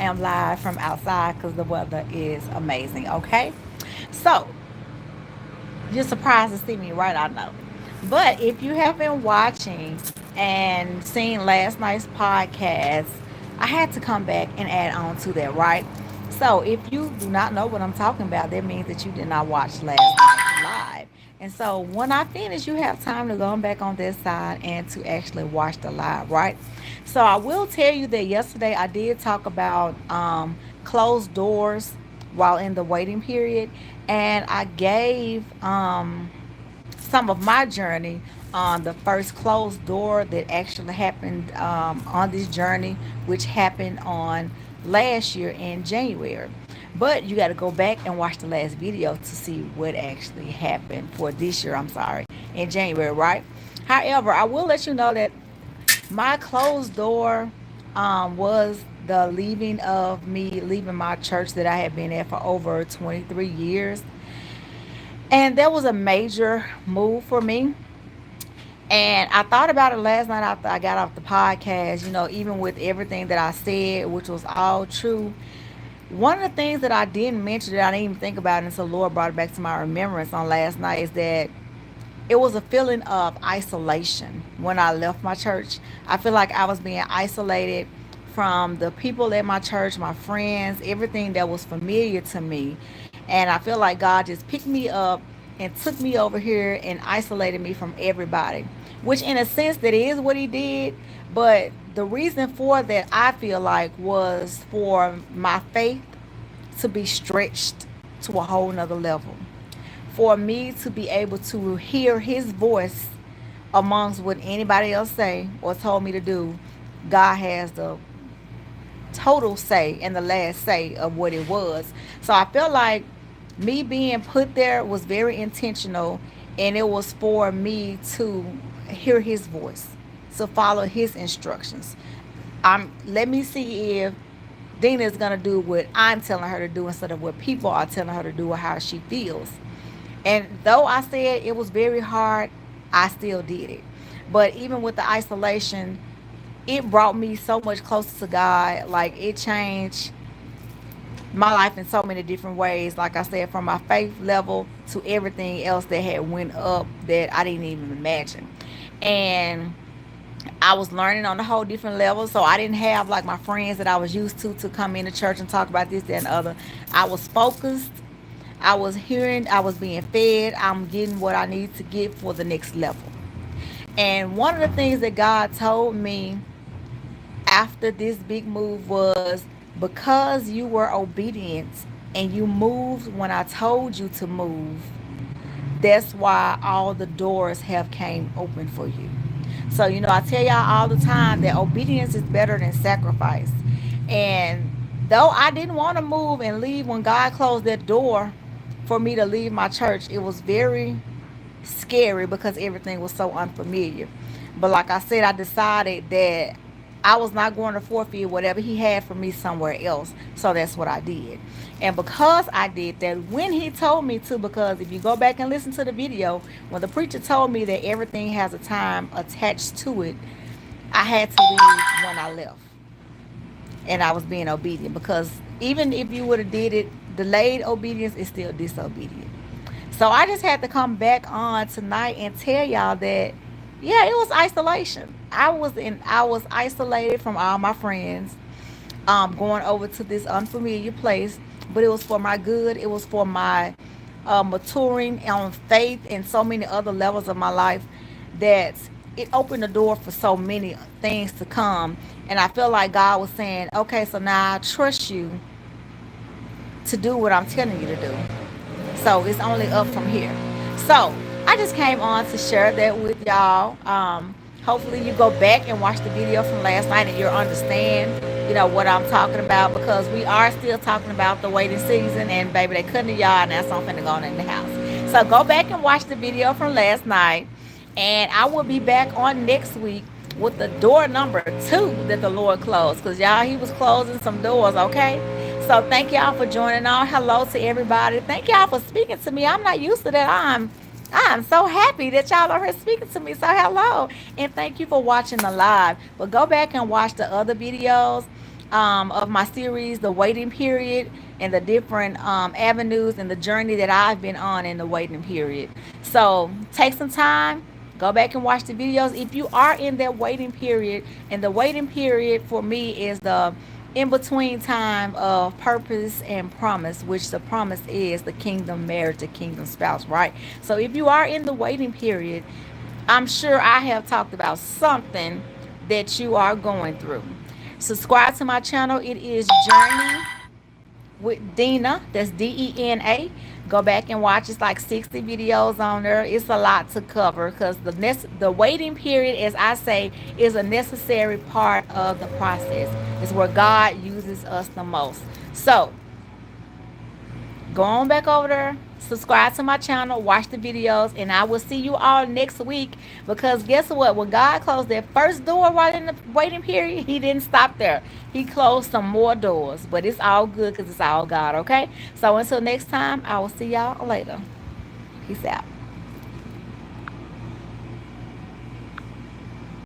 am live from outside because the weather is amazing. Okay, so you're surprised to see me, right? I know. But if you have been watching and seen last night's podcast, I had to come back and add on to that, right? So if you do not know what I'm talking about, that means that you did not watch last night's live. And so when I finish, you have time to go back on this side and to actually watch the live, right? So I will tell you that yesterday I did talk about closed doors while in the waiting period, and I gave some of my journey on the first closed door that actually happened on this journey, which happened on last year in January. But you got to go back and watch the last video to see what actually happened for this year. I'm sorry, in January, right? However, I will let you know that my closed door was the leaving of me leaving my church that I had been at for over 23 years. And that was a major move for me. And I thought about it last night after I got off the podcast, even with everything that I said, which was all true. One of the things that I didn't mention that I didn't even think about until the Lord brought it back to my remembrance on last night is that it was a feeling of isolation when I left my church. I feel like I was being isolated from the people at my church, my friends, everything that was familiar to me. And I feel like God just picked me up and took me over here and isolated me from everybody, which in a sense that is what he did. But the reason for that, I feel like, was for my faith to be stretched to a whole nother level, for me to be able to hear his voice amongst what anybody else say or told me to do. God has the total say and the last say of what it was. So I felt like me being put there was very intentional, and it was for me to hear his voice, to follow his instructions. Let me see if Dena is gonna do what I'm telling her to do instead of what people are telling her to do or how she feels. And though I said it was very hard, I still did it. But even with the isolation, it brought me so much closer to God. Like, it changed my life in so many different ways. Like I said, from my faith level to everything else that had went up that I didn't even imagine. And I was learning on a whole different level. So I didn't have like my friends that I was used to come into church and talk about this, that, and the other. I was focused. I was hearing, I was being fed. I'm getting what I need to get for the next level. And one of the things that God told me after this big move was, because you were obedient and you moved when I told you to move, that's why all the doors have came open for you. So, I tell y'all all the time that obedience is better than sacrifice. And though I didn't want to move and leave when God closed that door for me to leave my church, it was very scary because everything was so unfamiliar. But like I said, I decided that I was not going to forfeit whatever he had for me somewhere else. So that's what I did. And because I did that, when he told me to, because if you go back and listen to the video, when the preacher told me that everything has a time attached to it, I had to leave when I left. And I was being obedient, because even if you would have did it, delayed obedience is still disobedient. So I just had to come back on tonight and tell y'all that, yeah, it was isolation. I was isolated from all my friends, going over to this unfamiliar place, but it was for my good. It was for my maturing on faith and so many other levels of my life, that it opened the door for so many things to come. And I feel like God was saying, okay, so now I trust you to do what I'm telling you to do. So it's only up from here. So I just came on to share that with y'all. Hopefully you go back and watch the video from last night and you'll understand, what I'm talking about, because we are still talking about the waiting season. And baby, they cutting the yard now, so I'm finna go in the house. So go back and watch the video from last night, and I will be back on next week with the door number 2 that the Lord closed, because y'all, he was closing some doors. Okay, so thank y'all for joining on. Hello to everybody. Thank y'all for speaking to me. I'm not used to that. I'm so happy that y'all are here speaking to me. So hello, and thank you for watching the live. But go back and watch the other videos. of my series, the waiting period, and the different avenues and the journey that I've been on in the waiting period. So take some time, go back and watch the videos if you are in that waiting period. And the waiting period for me is the in between time of purpose and promise, which the promise is the kingdom marriage, the kingdom spouse, right? So if you are in the waiting period, I'm sure I have talked about something that you are going through. Subscribe to my channel. It is Journey with Dena. That's Dena. Go back and watch. It's like 60 videos on there. It's a lot to cover because the waiting period, as I say, is a necessary part of the process. It's where God uses us the most. So go on back over there, subscribe to my channel, watch the videos, and I will see you all next week. Because guess what? When God closed that first door while in the waiting period, He didn't stop there. He closed some more doors, but it's all good because it's all God, okay? So until next time, I will see y'all later. Peace out.